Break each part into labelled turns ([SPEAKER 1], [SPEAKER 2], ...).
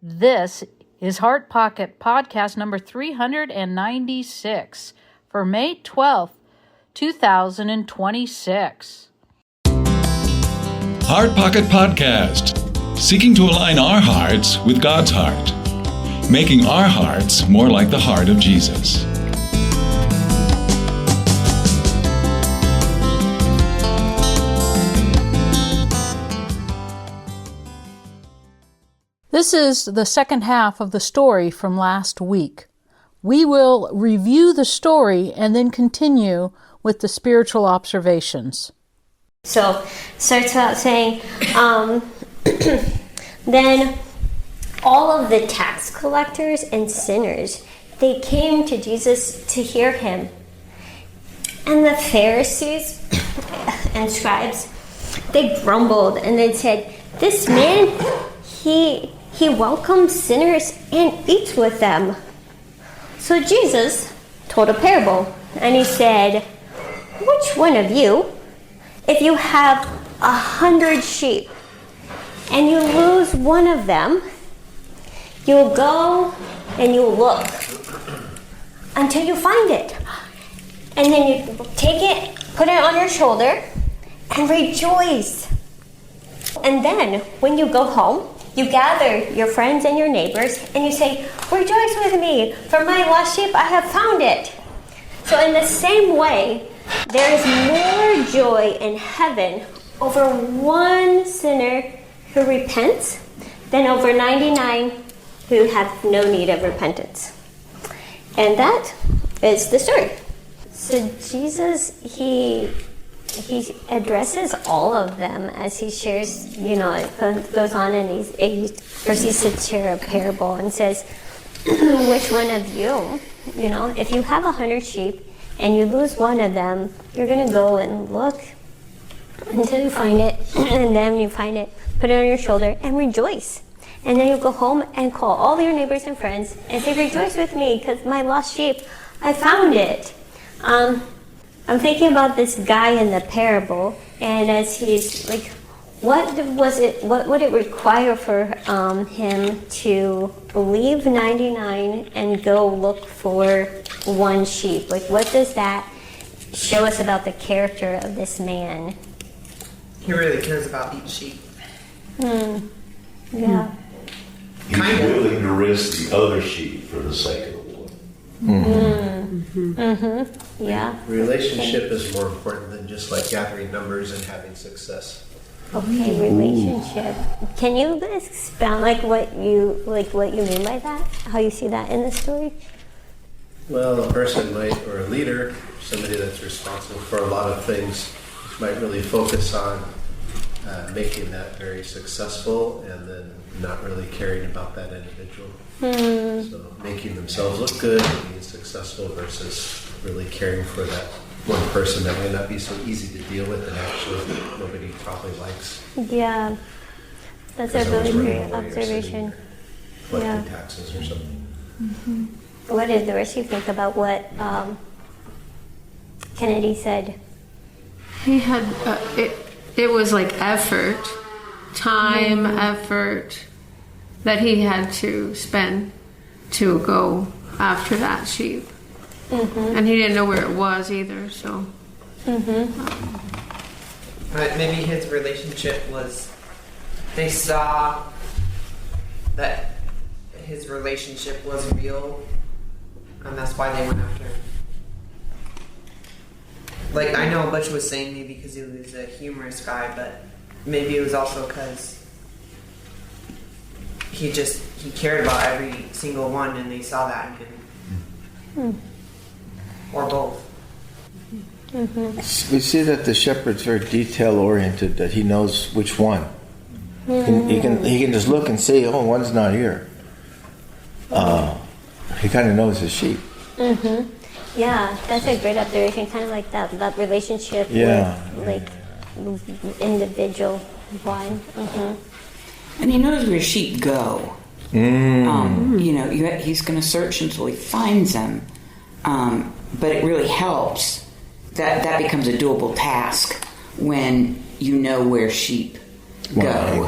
[SPEAKER 1] This is Heart Pocket Podcast number 396 for May 12th, 2026.
[SPEAKER 2] Heart Pocket Podcast, seeking to align our hearts with God's heart, making our hearts more like the heart of Jesus.
[SPEAKER 1] This is the second half of the story from last week. We will review the story and then continue with the spiritual observations.
[SPEAKER 3] So, starts out saying, then all of the tax collectors and sinners, they came to Jesus to hear him. And the Pharisees and scribes, they grumbled and they said, this man, he welcomes sinners and eats with them. So Jesus told a parable, and he said, which one of you, if you have 100 sheep and you lose one of them, you'll go and you'll look until you find it. And then you take it, put it on your shoulder, and rejoice. And then when you go home, you gather your friends and your neighbors, and you say, rejoice with me, for my lost sheep, I have found it. So in the same way, there is more joy in heaven over one sinner who repents than over 99 who have no need of repentance. And that is the story. So Jesus, he addresses all of them as he shares, it goes on and he proceeds to share a parable and says, which one of you, if you have 100 sheep and you lose one of them, you're going to go and look until you find it, and then you find it, put it on your shoulder and rejoice. And then you go home and call all your neighbors and friends and say, rejoice with me because my lost sheep, I found it. I'm thinking about this guy in the parable, and as he's like, what would it require for him to leave 99 and go look for one sheep? Like, what does that show us about the character of this man?
[SPEAKER 4] He really cares about each sheep.
[SPEAKER 3] Yeah.
[SPEAKER 5] He's willing to risk the other sheep for the sake of the one.
[SPEAKER 3] Yeah.
[SPEAKER 6] Relationship is more important than just like gathering numbers and having success.
[SPEAKER 3] Okay, relationship. Can you expound what you mean by that? How you see that in the story?
[SPEAKER 6] Well, a person or a leader, somebody that's responsible for a lot of things, might really focus on making that very successful and then not really caring about that individual. So making themselves look good and being successful versus really caring for that one person that might not be so easy to deal with and actually nobody probably likes.
[SPEAKER 3] Yeah, that's a really great observation.
[SPEAKER 6] Collecting taxes or something.
[SPEAKER 3] What did the rest of you think about what Kennedy said?
[SPEAKER 7] He had, it was like effort that he had to spend to go after that sheep. And he didn't know where it was either, so.
[SPEAKER 4] Maybe his relationship was, they saw that his relationship was real, and that's why they went after him. Like, I know Butch was saying maybe because he was a humorous guy, but maybe it was also because he cared about every single one, and they saw that in him. Or both.
[SPEAKER 8] We see that the shepherd's very detail-oriented, that he knows which one. He can just look and see, oh, one's not here. He kind of knows his sheep.
[SPEAKER 3] Yeah, that's a great observation. Kind of like that relationship with individual one.
[SPEAKER 9] And he knows where sheep go. He's going to search until he finds them. But it really helps. That becomes a doable task when you know where sheep go.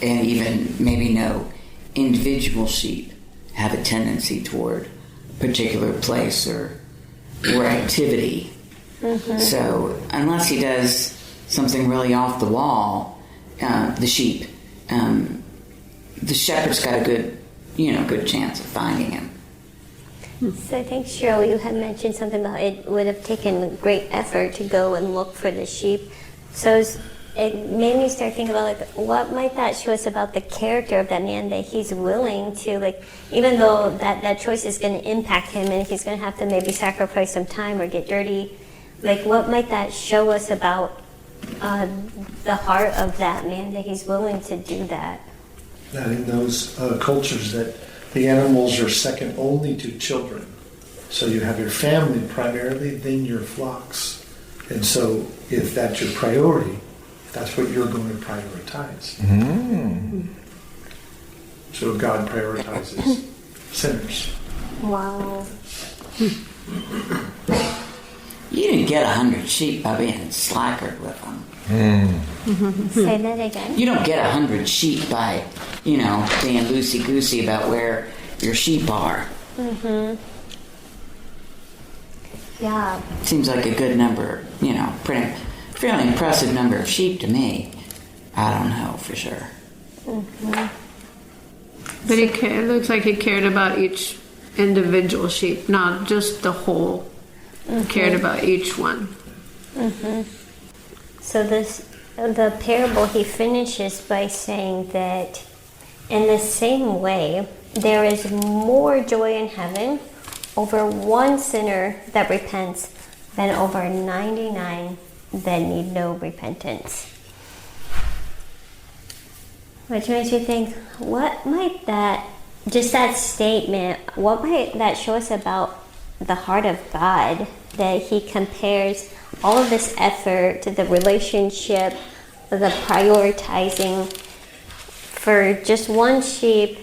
[SPEAKER 9] and even maybe no individual sheep have a tendency toward a particular place or activity. So unless he does something really off the wall, the sheep, the shepherd's got a good chance of finding him.
[SPEAKER 3] So I think, Cheryl, you had mentioned something about it would have taken great effort to go and look for the sheep. So it made me start thinking about, like, what might that show us about the character of that man, that he's willing to, like, even though that choice is going to impact him and he's going to have to maybe sacrifice some time or get dirty, like, what might that show us about the heart of that man, that he's willing to do that?
[SPEAKER 10] That in those cultures that the animals are second only to children. So you have your family primarily, then your flocks. And so if that's your priority, that's what you're going to prioritize. So God prioritizes sinners.
[SPEAKER 3] Wow.
[SPEAKER 9] You didn't get 100 sheep by being slackered with them.
[SPEAKER 3] Say that again.
[SPEAKER 9] You don't get 100 sheep by, being loosey-goosey about where your sheep are.
[SPEAKER 3] Yeah.
[SPEAKER 9] Seems like a good number, fairly impressive number of sheep to me. I don't know for sure.
[SPEAKER 7] But it looks like he cared about each individual sheep, not just the whole. Cared about each one.
[SPEAKER 3] So the parable, he finishes by saying that in the same way, there is more joy in heaven over one sinner that repents than over 99 that need no repentance. Which makes you think, what might that statement, what might that show us about the heart of God, that he compares all of this effort to the relationship, the prioritizing for just one sheep,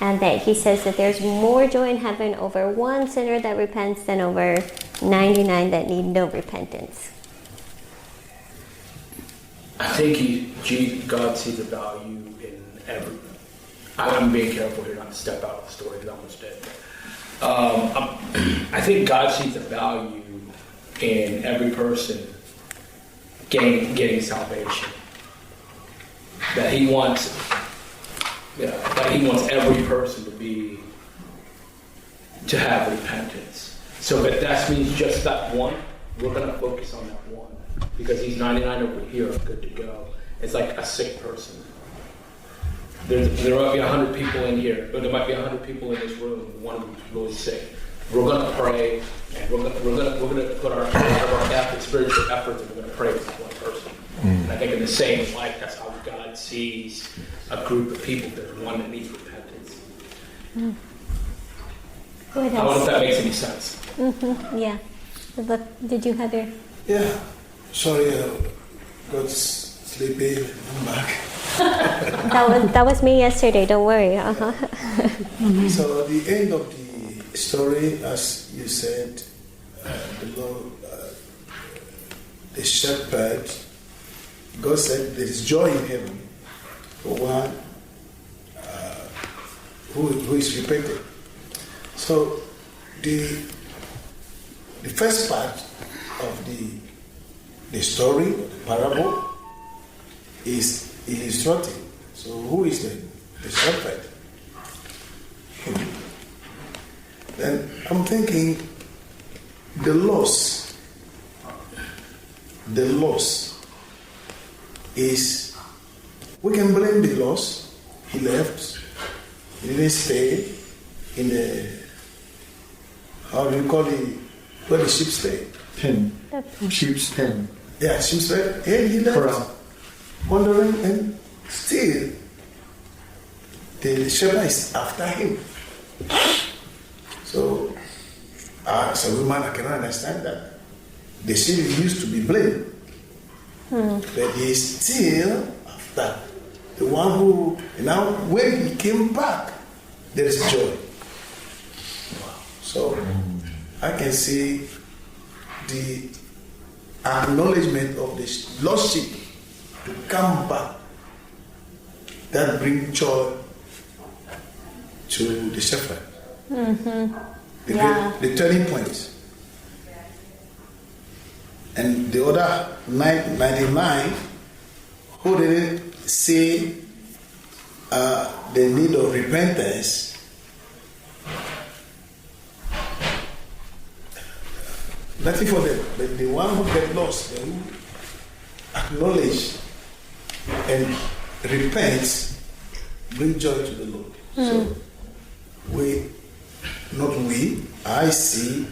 [SPEAKER 3] and that he says that there's more joy in heaven over one sinner that repents than over 99 that need no repentance.
[SPEAKER 11] I think God sees the value in every. I'm being careful here not to step out of the story because I almost did. I think God sees the value in every person getting salvation. That He wants every person to have repentance. So if that means just that one, we're going to focus on that one because these 99 over here are good to go. It's like a sick person. There might be 100 people in here, but there might be 100 people in this room. One of them is really sick. We're going to pray, and we're going to put our spiritual efforts, and we're going to pray for this one person. And I think in the same light, that's how God sees a group of people. There's one that needs repentance. I don't know if that makes any sense.
[SPEAKER 3] Yeah. Look, did you have your...
[SPEAKER 12] Yeah. Sorry, got sleepy. I'm back.
[SPEAKER 3] that was me yesterday, don't worry.
[SPEAKER 12] So the end of the story, as you said, the shepherd, God said there is joy in heaven for one who is repentant. So the first part of the story, the parable, is instructing. So who is the shepherd? Then I'm thinking the loss is, we can blame the loss. He left. He didn't stay in the, how do you call it, where the sheep stay?
[SPEAKER 10] Pen. Sheep's pen.
[SPEAKER 12] Yeah, sheep's pen. And he left.
[SPEAKER 10] Corral.
[SPEAKER 12] Wandering, and still the shepherd is after him. So as a woman, I cannot understand that. The sheep used to be blamed, but he is still after the one who, now when he came back, there is joy. Wow. So I can see the acknowledgement of the lost sheep to come back that brings joy to the shepherd. The turning point. And the other 99 who didn't see the need of repentance, nothing for them. But the one who get lost, who acknowledge and repent, bring joy to the Lord. So I see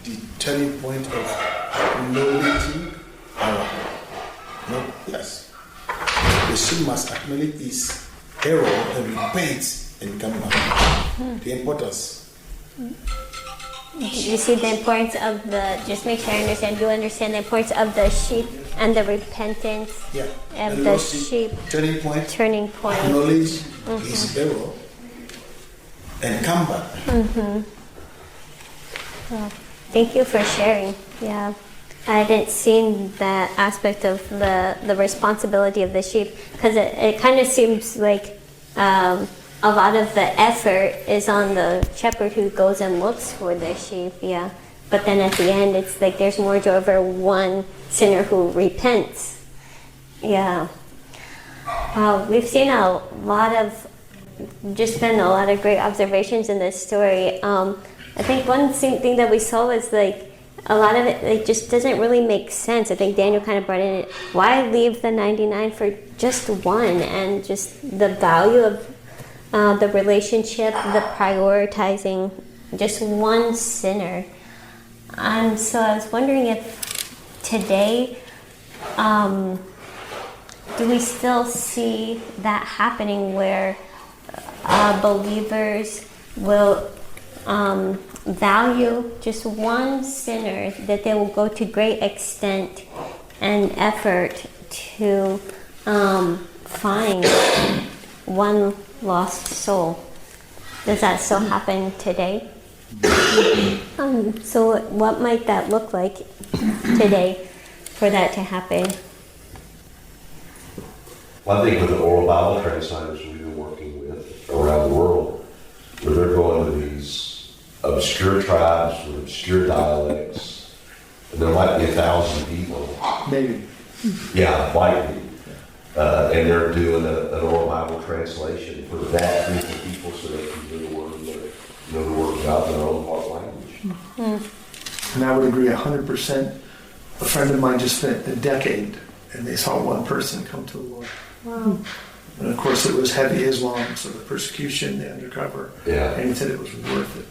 [SPEAKER 12] the turning point of acknowledging yes. The sheep must acknowledge his error and repent and come back. The importance.
[SPEAKER 3] You see the importance of just make sure I understand. You understand the importance of the sheep and the repentance of the sheep.
[SPEAKER 12] Turning point. Acknowledge his error and come back.
[SPEAKER 3] Well, thank you for sharing. Yeah, I didn't see that aspect of the responsibility of the sheep, because it kind of seems like a lot of the effort is on the shepherd who goes and looks for the sheep. Yeah, but then at the end, it's like there's more joy over one sinner who repents. Yeah. We've seen a lot of great observations in this story. I think one thing that we saw was like a lot of it just doesn't really make sense. I think Daniel kind of brought in why leave the 99 for just one, and just the value of the relationship, the prioritizing just one sinner. And so I was wondering if today, do we still see that happening where believers will value just one sinner, that they will go to great extent and effort to find one lost soul? Does that still happen today? So what might that look like today for that to happen?
[SPEAKER 5] Well, I think with the oral Bible translators we've been working with around the world, where they're going to these obscure tribes with obscure dialects, and there might be 1,000 people.
[SPEAKER 10] Maybe.
[SPEAKER 5] Yeah, might be. And they're doing an oral Bible translation for that group of people so they can hear the word of God in their own heart language.
[SPEAKER 10] And I would agree 100%. A friend of mine just spent a decade and they saw one person come to the Lord.
[SPEAKER 3] Wow.
[SPEAKER 10] And of course it was heavy Islam, so the persecution, the undercover.
[SPEAKER 5] Yeah.
[SPEAKER 10] And he said it was worth it.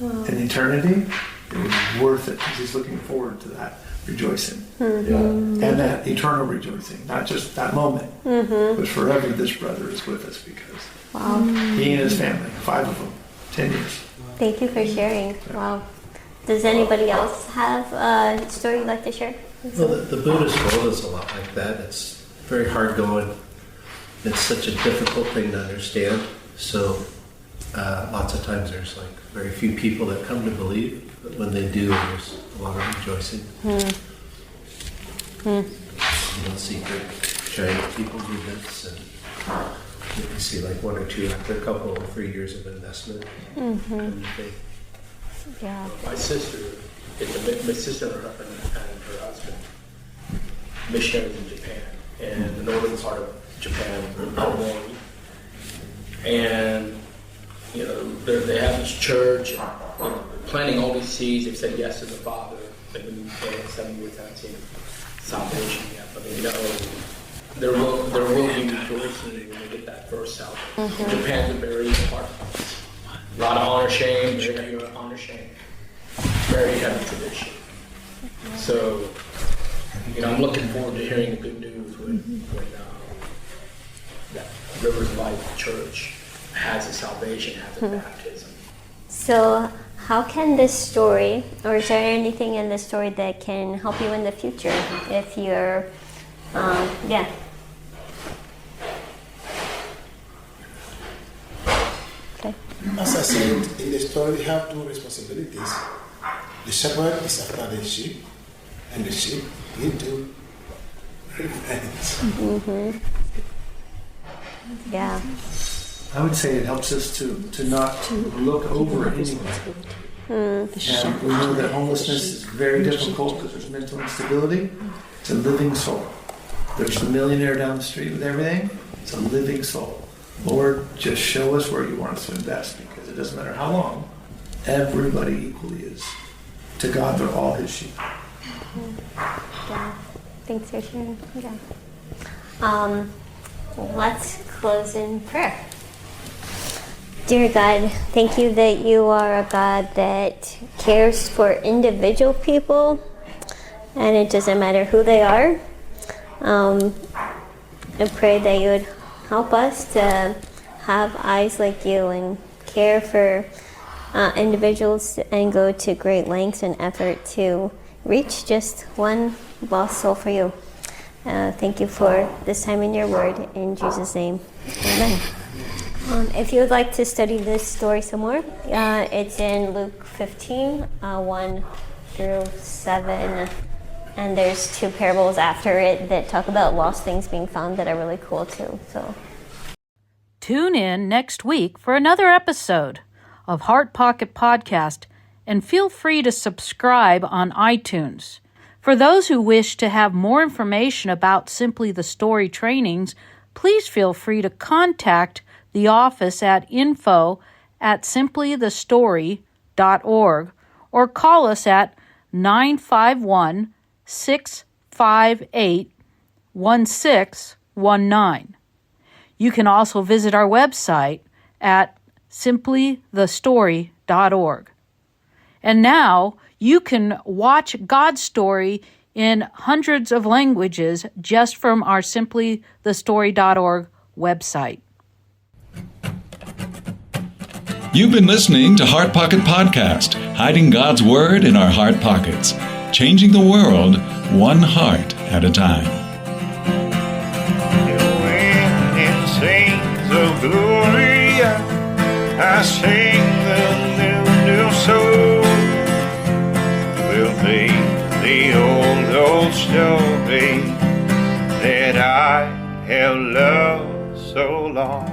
[SPEAKER 3] Wow.
[SPEAKER 10] In eternity, it was worth it because he's looking forward to that rejoicing.
[SPEAKER 3] Mm-hmm.
[SPEAKER 10] And that eternal rejoicing, not just that moment, but forever this brother is with us because he and his family, 5 of them, 10 years.
[SPEAKER 3] Thank you for sharing. Wow. Does anybody else have a story you'd like to share?
[SPEAKER 6] Well, the Buddhist world is a lot like that. It's very hard going. It's such a difficult thing to understand. So lots of times there's like very few people that come to believe, but when they do, there's a lot of rejoicing. You don't see great giant people do this, and you see like 1 or 2 after a couple or 3 years of investment.
[SPEAKER 3] Yeah.
[SPEAKER 11] My sister and her husband, missionaries in Japan, and the northern part of Japan, in Hawaii. And they have this church, planting all these seeds. They've said yes to the Father. They've been 7 years without seeing salvation yet, but they know there will be rejoicing when they get that first salvation. Japan's a very hard place. A lot of honor, shame. They're going to hear honor, shame. Very heavy tradition. So, I'm looking forward to hearing the good news when that Rivers of Life Church has a salvation, has a baptism.
[SPEAKER 3] So how can this story, or is there anything in this story that can help you in the future if you're, Okay.
[SPEAKER 12] As I said, in the story, we have 2 responsibilities. The shepherd is after the sheep, and the sheep need to repent.
[SPEAKER 3] Yeah.
[SPEAKER 10] I would say it helps us to not look over anyone. And we know that homelessness is very difficult because there's mental instability. It's a living soul. There's the millionaire down the street with everything. It's a living soul. Lord, just show us where you want us to invest, because it doesn't matter how long. Everybody equally is. To God, they're all his sheep.
[SPEAKER 3] Yeah. Thanks for sharing. Yeah. Let's close in prayer. Dear God, thank you that you are a God that cares for individual people, and it doesn't matter who they are. I pray that you would help us to have eyes like you and care for individuals and go to great lengths and effort to reach just one lost soul for you. Thank you for this time in your word. In Jesus' name, amen. If you would like to study this story some more, it's in Luke 15, 1 through 7. And there's 2 parables after it that talk about lost things being found that are really cool too. So,
[SPEAKER 1] tune in next week for another episode of Heart Pocket Podcast, and feel free to subscribe on iTunes. For those who wish to have more information about Simply the Story trainings, please feel free to contact the office at info@simplythestory.org or call us at 951-658-1619. You can also visit our website at simplythestory.org. And now you can watch God's story in hundreds of languages just from our simplythestory.org website.
[SPEAKER 2] You've been listening to Heart Pocket Podcast, hiding God's Word in our heart pockets, changing the world one heart at a time.
[SPEAKER 13] When it sings of glory, I sing the new soul. Will be the old story that I have loved so long.